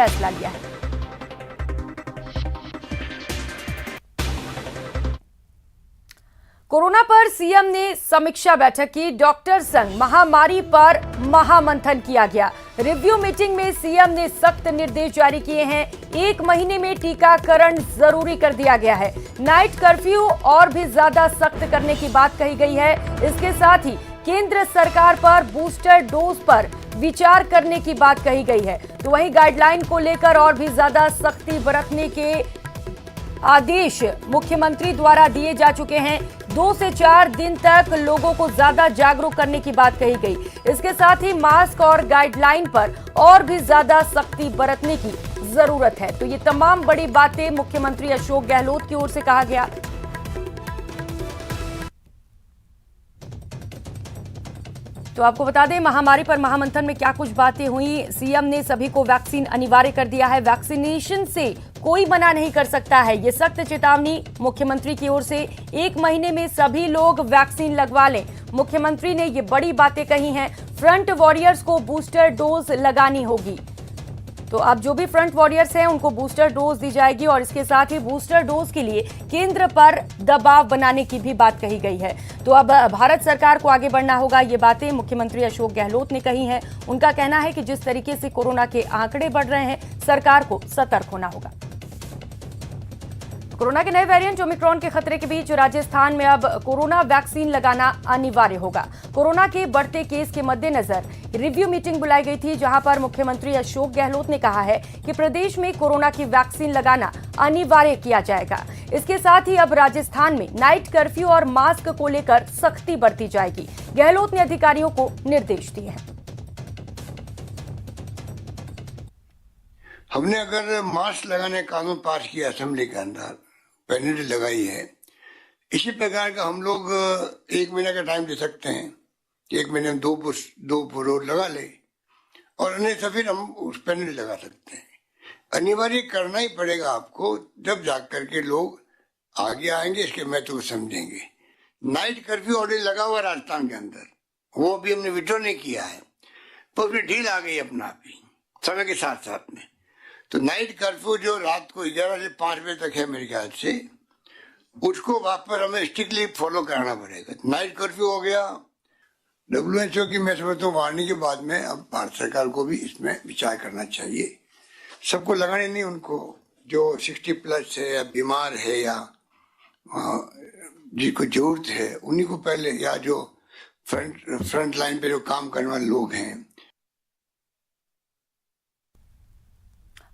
फैसला लिया है। कोरोना पर सीएम ने समीक्षा बैठक की। डॉक्टर संग महामारी पर महामंथन किया गया। रिव्यू मीटिंग में सीएम ने सख्त निर्देश जारी किए हैं। 1 महीने में टीकाकरण जरूरी कर दिया गया है। नाइट कर्फ्यू और भी ज्यादा सख्त करने की बात कही गई है। इसके साथ ही केंद्र सरकार पर बूस्टर डोज पर विचार करने की बात कही गई है। तो वहीं गाइडलाइन को लेकर और भी ज्यादा सख्ती बरतने के आदेश मुख्यमंत्री द्वारा दिए जा चुके हैं। 2 से 4 दिन तक लोगों को ज्यादा जागरूक करने की बात कही गई। इसके साथ ही मास्क और गाइडलाइन पर और भी ज्यादा सख्ती बरतने की जरूरत है। तो ये तमाम बड़ी बातें मुख्यमंत्री अशोक गहलोत की ओर से कहा गया। तो आपको बता दें महामारी पर महामंथन में क्या कुछ बातें हुई। सीएम ने सभी को वैक्सीन अनिवार्य कर दिया है। वैक्सीनेशन से कोई मना नहीं कर सकता है, ये सख्त चेतावनी मुख्यमंत्री की ओर से। 1 महीने में सभी लोग वैक्सीन लगवा लें। मुख्यमंत्री ने ये बड़ी बातें कही हैं। फ्रंट वॉरियर्स को बूस्टर डोज लगानी होगी। तो अब जो भी फ्रंट वॉरियर्स हैं उनको बूस्टर डोज दी जाएगी और इसके साथ ही बूस्टर डोज के लिए केंद्र पर दबाव बनाने की भी बात कही गई है। तो अब भारत सरकार को आगे बढ़ना होगा। ये बातें मुख्यमंत्री अशोक गहलोत ने कही हैं। उनका कहना है कि जिस तरीके से कोरोना के आंकड़े बढ़ रहे हैं, सरकार को सतर्क होना होगा। कोरोना के नए वेरिएंट ओमिक्रॉन के खतरे के बीच राजस्थान में अब कोरोना वैक्सीन लगाना अनिवार्य होगा। कोरोना के बढ़ते केस के मद्देनजर रिव्यू मीटिंग बुलाई गई थी, जहां पर मुख्यमंत्री अशोक गहलोत ने कहा है कि प्रदेश में कोरोना की वैक्सीन लगाना अनिवार्य किया जाएगा। इसके साथ ही अब राजस्थान में नाइट कर्फ्यू और मास्क को लेकर सख्ती बरती जाएगी। गहलोत ने अधिकारियों को निर्देश दिए हैं। हमने अगर मास्क लगाने का कानून पास किया असेंबली के अंदर, पेनल्टी लगाई है, इसी प्रकार का हम लोग 1 महीने का टाइम दे सकते हैं कि 1 महीने में 2 रोज लगा ले और अन्य से फिर हम उस पेनल्टी लगा सकते हैं। अनिवार्य करना ही पड़ेगा आपको, जब जा करके लोग आगे आएंगे, इसके महत्व को समझेंगे। नाइट कर्फ्यू ऑर्डर लगा हुआ राजस्थान के अंदर, वो भी हमने विड्रॉ नहीं किया है, पर उसमें ढील आ गई अपना आप ही समय के साथ साथ में। तो नाइट कर्फ्यू जो रात को 11 से 5 बजे तक है मेरे ख्याल से, उसको वापस हमें स्ट्रिक्टली फॉलो कराना पड़ेगा। नाइट कर्फ्यू हो गया। WHO की मैं समझता हूँ वार्निंग के बाद में अब भारत सरकार को भी इसमें विचार करना चाहिए। सबको लगाने नहीं, उनको जो 60+ है या बीमार है या जिसको जरूरत है उन्हीं को पहले, या जो फ्रंट लाइन पे जो काम करने वाले लोग हैं।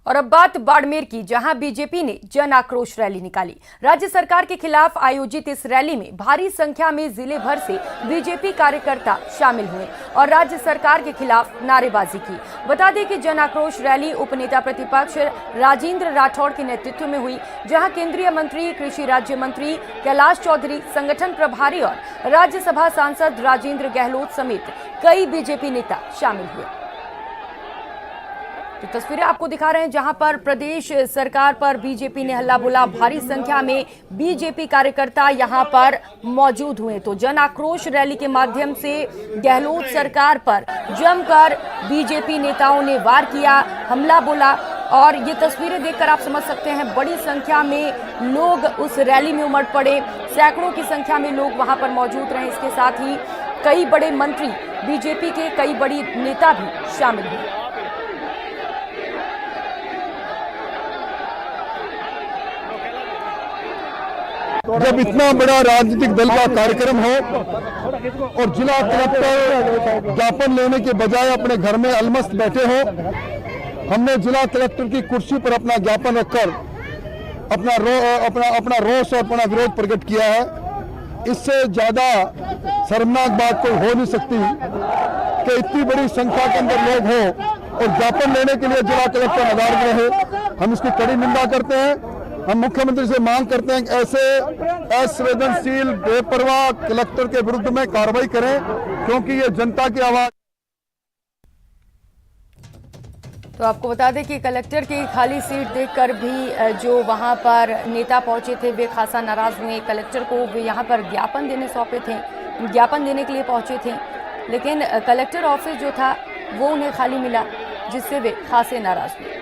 और अब बात बाड़मेर की, जहां बीजेपी ने जन आक्रोश रैली निकाली। राज्य सरकार के खिलाफ आयोजित इस रैली में भारी संख्या में जिले भर से बीजेपी कार्यकर्ता शामिल हुए और राज्य सरकार के खिलाफ नारेबाजी की। बता दें कि जन आक्रोश रैली उपनेता प्रतिपक्ष राजेंद्र राठौड़ के नेतृत्व में हुई, जहां केंद्रीय मंत्री, कृषि राज्य मंत्री कैलाश चौधरी, संगठन प्रभारी और राज्यसभा सांसद राजेंद्र गहलोत समेत कई बीजेपी नेता शामिल हुए। तो तस्वीरें आपको दिखा रहे हैं जहां पर प्रदेश सरकार पर बीजेपी ने हल्ला बोला। भारी संख्या में बीजेपी कार्यकर्ता यहां पर मौजूद हुए। तो जन आक्रोश रैली के माध्यम से गहलोत सरकार पर जमकर बीजेपी नेताओं ने वार किया, हमला बोला। और ये तस्वीरें देखकर आप समझ सकते हैं, बड़ी संख्या में लोग उस रैली में उमड़ पड़े। सैकड़ों की संख्या में लोग वहां पर मौजूद रहे। इसके साथ ही कई बड़े मंत्री, बीजेपी के कई बड़ी नेता भी शामिल हुए। जब इतना बड़ा राजनीतिक दल का कार्यक्रम हो और जिला कलेक्टर ज्ञापन लेने के बजाय अपने घर में अलमस्त बैठे हो, हमने जिला कलेक्टर की कुर्सी पर अपना ज्ञापन रखकर अपना रोष और अपना विरोध प्रकट किया है। इससे ज्यादा शर्मनाक बात कोई हो नहीं सकती कि इतनी बड़ी संख्या के अंदर लोग हों और ज्ञापन लेने के लिए जिला कलेक्टर नदारद रहे। हम इसकी कड़ी निंदा करते हैं। हम मुख्यमंत्री से मांग करते हैं कि ऐसे असंवेदनशील बेपरवाह कलेक्टर के विरुद्ध में कार्रवाई करें, क्योंकि ये जनता की आवाज। तो आपको बता दें कि कलेक्टर की खाली सीट देखकर भी जो वहां पर नेता पहुंचे थे वे खासा नाराज हुए। कलेक्टर को वे यहां पर ज्ञापन देने सौंपे थे, ज्ञापन देने के लिए पहुंचे थे, लेकिन कलेक्टर ऑफिस जो था वो उन्हें खाली मिला, जिससे वे खासे नाराज हुए।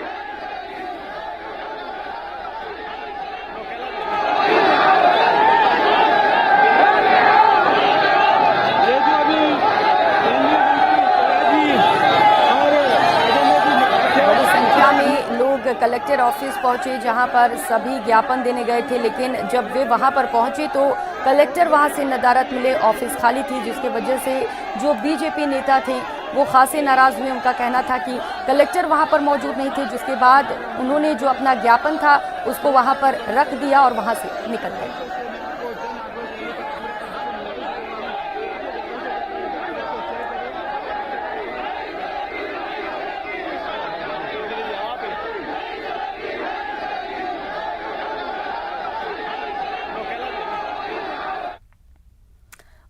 लोग कलेक्टर ऑफिस पहुंचे जहां पर सभी ज्ञापन देने गए थे, लेकिन जब वे वहां पर पहुंचे तो कलेक्टर वहां से नदारद मिले। ऑफिस खाली थी, जिसकी वजह से जो बीजेपी नेता थे वो खासे नाराज हुए। उनका कहना था कि कलेक्टर वहां पर मौजूद नहीं थे, जिसके बाद उन्होंने जो अपना ज्ञापन था उसको वहां पर रख दिया और वहां से निकल गए।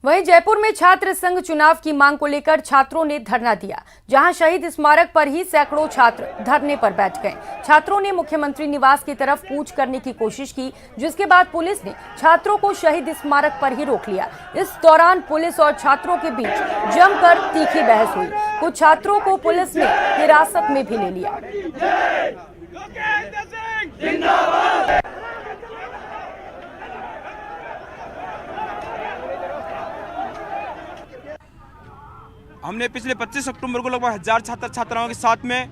वहीं जयपुर में छात्र संघ चुनाव की मांग को लेकर छात्रों ने धरना दिया, जहां शहीद स्मारक पर ही सैकड़ों छात्र धरने पर बैठ गए। छात्रों ने मुख्यमंत्री निवास की तरफ कूच करने की कोशिश की, जिसके बाद पुलिस ने छात्रों को शहीद स्मारक पर ही रोक लिया। इस दौरान पुलिस और छात्रों के बीच जमकर तीखी बहस हुई। कुछ छात्रों को पुलिस ने हिरासत में भी ले लिया। हमने पिछले 25 अक्टूबर को लगभग 1000 छात्र छात्राओं के साथ में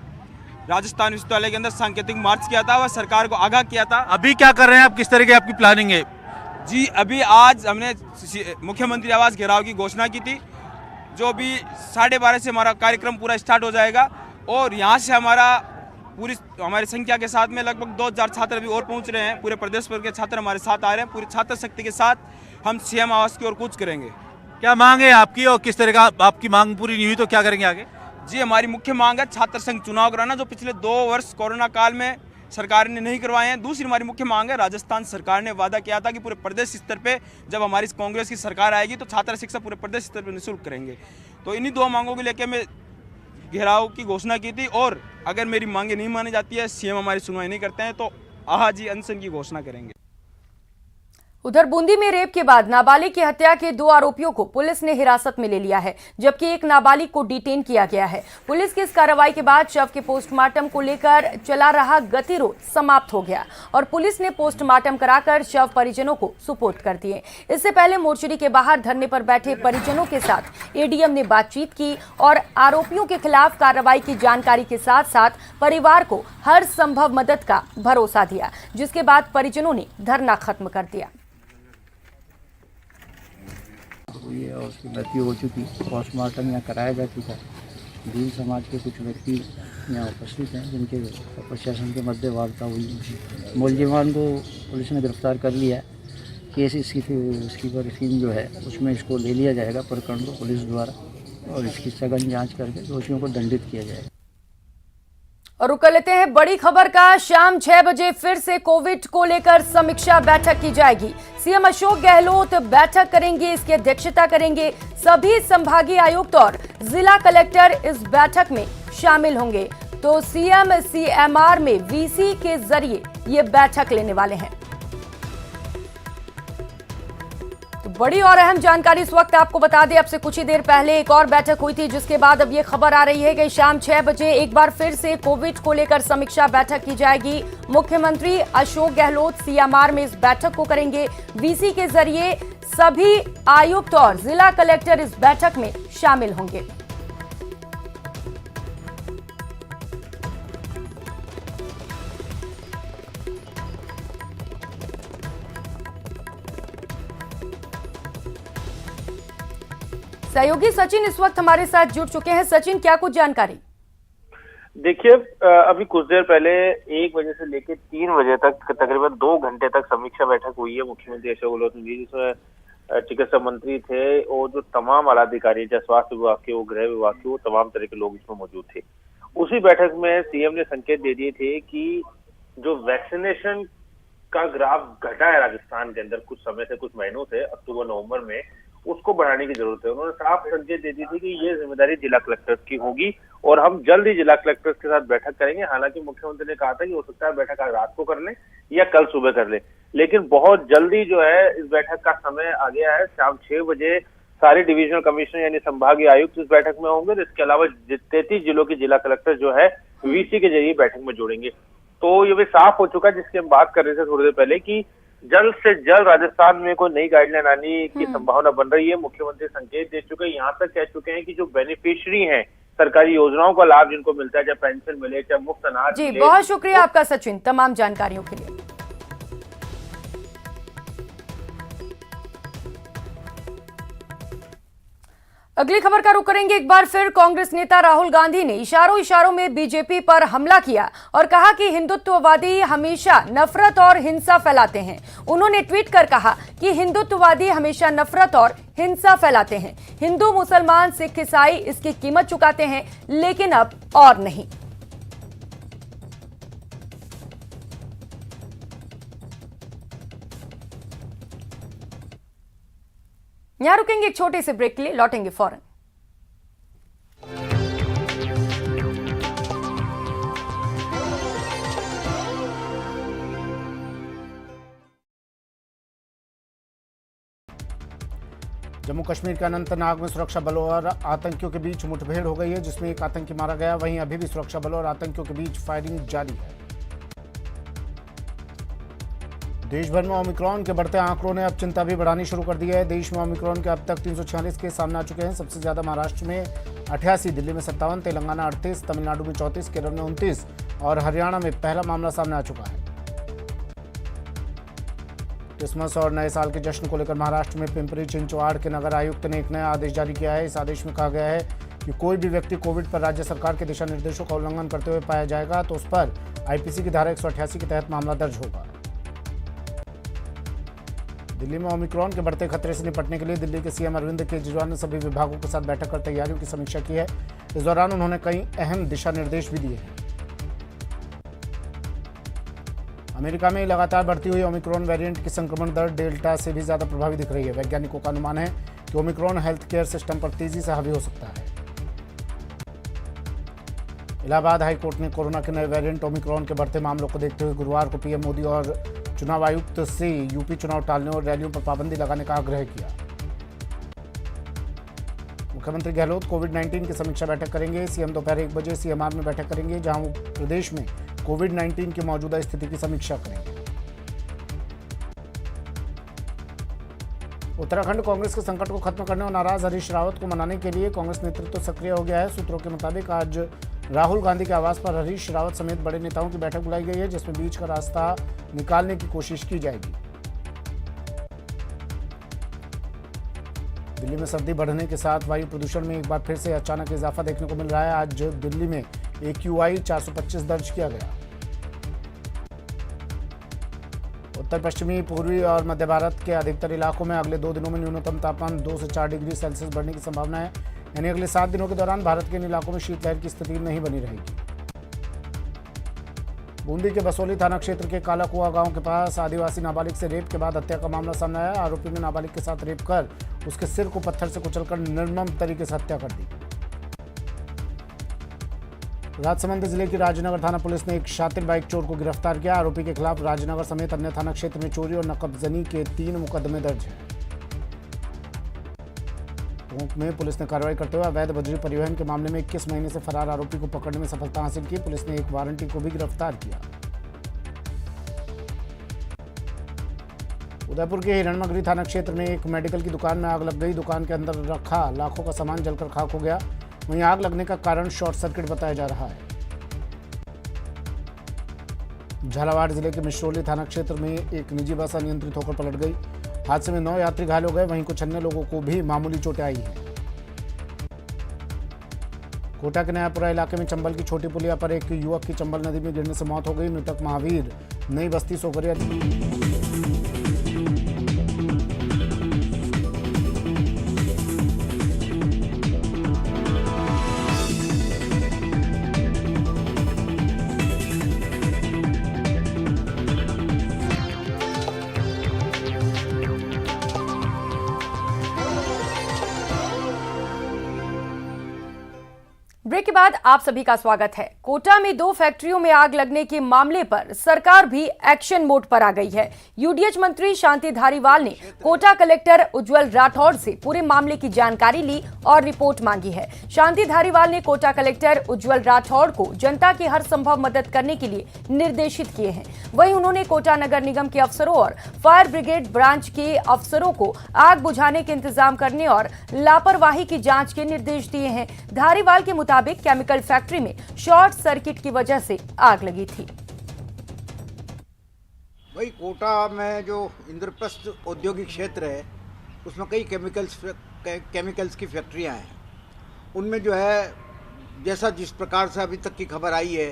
राजस्थान विश्वविद्यालय के अंदर सांकेतिक मार्च किया था और सरकार को आगाह किया था। अभी क्या कर रहे हैं आप, किस तरह की आपकी प्लानिंग है? जी, अभी आज हमने मुख्यमंत्री आवास घेराव की घोषणा की थी, जो अभी 12:30 से हमारा कार्यक्रम पूरा स्टार्ट हो जाएगा और यहाँ से हमारी संख्या के साथ में लगभग 2000 छात्र अभी और पहुँच रहे हैं। पूरे प्रदेश भर के छात्र हमारे साथ आ रहे हैं। पूरी छात्र शक्ति के साथ हम सीएम आवास की ओर कूच करेंगे। क्या मांग है आपकी और किस तरह का आपकी मांग पूरी नहीं हुई तो क्या करेंगे आगे? जी, हमारी मुख्य मांग है छात्र संघ चुनाव कराना, जो पिछले 2 वर्ष कोरोना काल में सरकार ने नहीं करवाए हैं। दूसरी हमारी मुख्य मांग है, राजस्थान सरकार ने वादा किया था कि पूरे प्रदेश स्तर पे जब हमारी कांग्रेस की सरकार आएगी तो छात्र शिक्षा पूरे प्रदेश स्तर पर निःशुल्क करेंगे। तो इन्हीं 2 मांगों को लेकर मैं घेराव की घोषणा की थी और अगर मेरी मांगे नहीं मानी जाती है, सीएम हमारी सुनवाई नहीं करते हैं, तो आज ही अनशन की घोषणा करेंगे। उधर बूंदी में रेप के बाद नाबालिग की हत्या के 2 आरोपियों को पुलिस ने हिरासत में ले लिया है, जबकि एक नाबालिग को डिटेन किया गया है। पुलिस की इस कार्रवाई के बाद शव के पोस्टमार्टम को लेकर चला रहा गतिरोध समाप्त हो गया और पुलिस ने पोस्टमार्टम कराकर शव परिजनों को सुपुर्द कर दिए। इससे पहले मोर्चरी के बाहर धरने पर बैठे परिजनों के साथ एडीएम ने बातचीत की और आरोपियों के खिलाफ कार्रवाई की जानकारी के साथ साथ परिवार को हर संभव मदद का भरोसा दिया, जिसके बाद परिजनों ने धरना खत्म कर दिया। हुई है और उसकी मृत्यु हो चुकी। पोस्टमार्टम यहाँ कराया जा चुका है। भील समाज के कुछ व्यक्ति यहाँ उपस्थित हैं, जिनके प्रशासन के मध्य वार्ता हुई। मुलजिमान को पुलिस ने गिरफ्तार कर लिया है। केस इसकी पर स्कीम जो है उसमें इसको ले लिया जाएगा प्रकरण को पुलिस द्वारा और इसकी सघन जाँच करके दोषियों को दंडित किया जाएगा। और रुक लेते हैं बड़ी खबर का। शाम 6 बजे फिर से कोविड को लेकर समीक्षा बैठक की जाएगी। सीएम अशोक गहलोत बैठक करेंगे, इसकी अध्यक्षता करेंगे। सभी संभागीय आयुक्त और जिला कलेक्टर इस बैठक में शामिल होंगे। तो सीएम सीएमआर में वीसी के जरिए ये बैठक लेने वाले हैं। तो बड़ी और अहम जानकारी इस वक्त आपको बता दें, अब से कुछ ही देर पहले एक और बैठक हुई थी, जिसके बाद अब ये खबर आ रही है कि शाम 6 बजे एक बार फिर से कोविड को लेकर समीक्षा बैठक की जाएगी। मुख्यमंत्री अशोक गहलोत सीएमआर में इस बैठक को करेंगे। वीसी के जरिए सभी आयुक्त और जिला कलेक्टर इस बैठक में शामिल होंगे। सहयोगी सचिन इस वक्त हमारे साथ जुड़ चुके हैं। सचिन, क्या कुछ जानकारी? देखिए, अभी कुछ देर पहले 1 बजे से लेकर 3 बजे तक तकरीबन 2 घंटे तक समीक्षा बैठक हुई है मुख्यमंत्री अशोक गहलोत जी, जिसमें चिकित्सा मंत्री थे और जो तमाम आला अधिकारी, चाहे स्वास्थ्य विभाग के हो, गृह विभाग के हो, तमाम तरह के लोग इसमें मौजूद थे। उसी बैठक में सीएम ने संकेत दे दिए थे कि जो वैक्सीनेशन का ग्राफ घटा है राजस्थान के अंदर कुछ समय से, कुछ महीनों से, अक्टूबर नवंबर में, उसको बढ़ाने की जरूरत है। उन्होंने साफ संकेत दे दी थी कि ये जिम्मेदारी जिला कलेक्टर्स की होगी और हम जल्द ही जिला कलेक्टर्स के साथ बैठक करेंगे। हालांकि मुख्यमंत्री ने कहा था कि हो सकता है बैठक आज रात को कर लें या कल सुबह कर लें, लेकिन बहुत जल्दी जो है इस बैठक का समय आ गया है। शाम 6 बजे सारे डिविजनल कमिश्नर यानी संभागीय आयुक्त इस बैठक में होंगे। इसके अलावा 33 जिलों के जिला कलेक्टर जो है वीसी के जरिए बैठक में जोड़ेंगे। तो ये भी साफ हो चुका है, जिसकी हम बात कर रहे थे थोड़ी देर पहले, कि जल्द से जल्द राजस्थान में कोई नई गाइडलाइन आने की संभावना बन रही है। मुख्यमंत्री संकेत दे चुके हैं, यहाँ तक कह चुके हैं कि जो बेनिफिशियरी हैं सरकारी योजनाओं का लाभ जिनको मिलता है, चाहे पेंशन मिले, चाहे मुफ्त अनाज जी मिले। बहुत शुक्रिया आपका सचिन तमाम जानकारियों के लिए। अगली खबर का रुख करेंगे। एक बार फिर कांग्रेस नेता राहुल गांधी ने इशारों में बीजेपी पर हमला किया और कहा कि हिंदुत्ववादी हमेशा नफरत और हिंसा फैलाते हैं। उन्होंने ट्वीट कर कहा कि हिंदुत्ववादी हमेशा नफरत और हिंसा फैलाते हैं। हिंदू, मुसलमान, सिख, ईसाई इसकी कीमत चुकाते हैं, लेकिन अब और नहीं। यहां रुकेंगे एक छोटे से ब्रेक के लिए, लौटेंगे फौरन। जम्मू कश्मीर के अनंतनाग में सुरक्षा बलों और आतंकियों के बीच मुठभेड़ हो गई है, जिसमें एक आतंकी मारा गया। वहीं अभी भी सुरक्षा बलों और आतंकियों के बीच फायरिंग जारी है। देश भर में ओमिक्रॉन के बढ़ते आंकड़ों ने अब चिंता भी बढ़ानी शुरू कर दी है। देश में ओमिक्रॉन के अब तक 346 केस सामने आ चुके हैं। सबसे ज्यादा महाराष्ट्र में 88, दिल्ली में 57, तेलंगाना 38, तमिलनाडु में 34, केरल में 29 और हरियाणा में पहला मामला सामने आ चुका है। क्रिसमस और नए साल के जश्न को लेकर महाराष्ट्र में पिंपरी चिंचवाड़ के नगर आयुक्त ने एक नया आदेश जारी किया है। इस आदेश में कहा गया है कि कोई भी व्यक्ति कोविड पर राज्य सरकार के दिशा निर्देशों का उल्लंघन करते हुए पाया जाएगा तो उस पर आईपीसी की धारा 188 के तहत मामला दर्ज होगा। दिल्ली में ओमिक्रॉन के बढ़ते खतरे से निपटने के लिए दिल्ली के सीएम अरविंद केजरीवाल ने सभी विभागों के साथ बैठक कर तैयारियों की समीक्षा की है। इस दौरान उन्होंने कई अहम दिशा निर्देश भी दिए हैं। अमेरिका में लगातार बढ़ती हुई ओमिक्रॉन वेरिएंट की संक्रमण दर डेल्टा से भी ज्यादा प्रभावी दिख रही है। वैज्ञानिकों का अनुमान है कि ओमिक्रॉन हेल्थ केयर सिस्टम पर तेजी से हावी हो सकता है। इलाहाबाद हाईकोर्ट ने कोरोना के नए वेरिएंट ओमिक्रॉन के बढ़ते मामलों को देखते हुए गुरुवार को पीएम मोदी और चुनाव आयुक्त से यूपी चुनाव टालने और रैलियों पर पाबंदी लगाने का आग्रह किया। मुख्यमंत्री गहलोत कोविड-19 की समीक्षा बैठक करेंगे। सीएम दोपहर 1 बजे सीएमआर में बैठक करेंगे, जहां वो प्रदेश में कोविड-19 की मौजूदा स्थिति की समीक्षा करेंगे। उत्तराखंड कांग्रेस के संकट को खत्म करने और नाराज हरीश रावत को मनाने के लिए कांग्रेस नेतृत्व सक्रिय हो गया है। सूत्रों के मुताबिक आज राहुल गांधी के आवास पर हरीश रावत समेत बड़े नेताओं की बैठक बुलाई गई है, जिसमें बीच का रास्ता निकालने की कोशिश की जाएगी। दिल्ली में सर्दी बढ़ने के साथ वायु प्रदूषण में एक बार फिर से अचानक इजाफा देखने को मिल रहा है। आज दिल्ली में AQI 425 दर्ज किया गया। उत्तर पश्चिमी, पूर्वी और मध्य भारत के अधिकतर इलाकों में अगले 2 दिनों में न्यूनतम तापमान 2 से 4 डिग्री सेल्सियस बढ़ने की संभावना है। यानी अगले 7 दिनों के दौरान भारत के इन इलाकों में शीतलहर की स्थिति नहीं बनी रहेगी। बूंदी के बसोली थाना क्षेत्र के काला कुआ गांव के पास आदिवासी नाबालिग से रेप के बाद हत्या का मामला सामने आया। आरोपी ने नाबालिग के साथ रेप कर उसके सिर को पत्थर से कुचलकर निर्मम तरीके से हत्या कर दी। राजसमंद जिले की राजनगर थाना पुलिस ने एक शातिर बाइक चोर को गिरफ्तार किया। आरोपी के खिलाफ राजनगर समेत अन्य थाना क्षेत्र में चोरी और नकबजनी के 3 मुकदमे दर्ज हैं। टोंक में पुलिस ने कार्रवाई करते हुए अवैध बजरी परिवहन के मामले में 21 महीने से फरार आरोपी को पकड़ने में सफलता हासिल की। पुलिस ने एक वारंटी को भी गिरफ्तार किया। उदयपुर के हिरणमगरी थाना क्षेत्र में एक मेडिकल की दुकान में आग लग गई। दुकान के अंदर रखा लाखों का सामान जलकर खाक हो गया। वहीं आग लगने का कारण शॉर्ट सर्किट बताया जा रहा है। झालावाड़ जिले के मिश्रोली थाना क्षेत्र में एक निजी बस अनियंत्रित होकर पलट गई। हादसे में 9 यात्री घायल हो गए। वहीं कुछ अन्य लोगों को भी मामूली चोटें आई हैं। कोटा के नयापुरा इलाके में चंबल की छोटी पुलिया पर एक युवक की चंबल नदी में गिरने से मौत हो गई। मृतक महावीर नई बस्ती सोगरिया। ब्रेक ब्रेक के बाद आप सभी का स्वागत है। कोटा में 2 फैक्ट्रियों में आग लगने के मामले पर सरकार भी एक्शन मोड पर आ गई है। यूडीएच मंत्री शांति धारीवाल ने कोटा कलेक्टर उज्जवल राठौड़ से पूरे मामले की जानकारी ली और रिपोर्ट मांगी है। शांति धारीवाल ने कोटा कलेक्टर उज्जवल राठौड़ को जनता की हर संभव मदद करने के लिए निर्देशित किए हैं। वहीं उन्होंने कोटा नगर निगम के अफसरों और फायर ब्रिगेड ब्रांच के अफसरों को आग बुझाने के इंतजाम करने और लापरवाही की जांच के निर्देश दिए हैं। धारीवाल के मुताबिक केमिकल फैक्ट्री में शॉर्ट सर्किट की वजह से आग लगी थी। भाई कोटा में जो इंद्रप्रस्थ औद्योगिक क्षेत्र है उसमें कई केमिकल्स की फैक्ट्रियां हैं। उनमें जो है जैसा जिस प्रकार से अभी तक की खबर आई है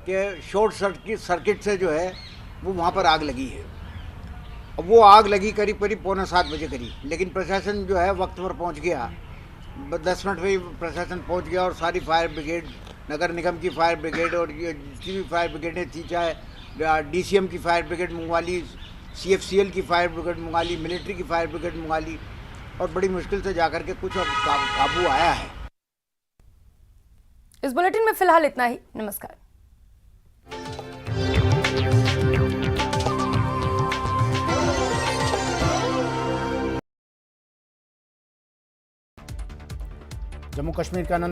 कि शॉर्ट सर्किट से जो है वो वहाँ पर आग लगी है। अब वो आग लगी करीब 6:45 बजे करीब, लेकिन प्रशासन जो है वक्त पर पहुँच गया। 10 मिनट में ही प्रशासन पहुँच गया और सारी फायर ब्रिगेड, नगर निगम की फायर ब्रिगेड और जितनी भी फायर ब्रिगेडें थी, चाहे डीसीएम की फायर ब्रिगेड मंगवा ली, सीएफसीएल की फायर ब्रिगेड मंगवा ली, मिलिट्री की फायर ब्रिगेड मंगवा ली और बड़ी मुश्किल से जाकर के कुछ अब काबू आया है। इस बुलेटिन में फिलहाल इतना ही। नमस्कार। जम्मू कश्मीर का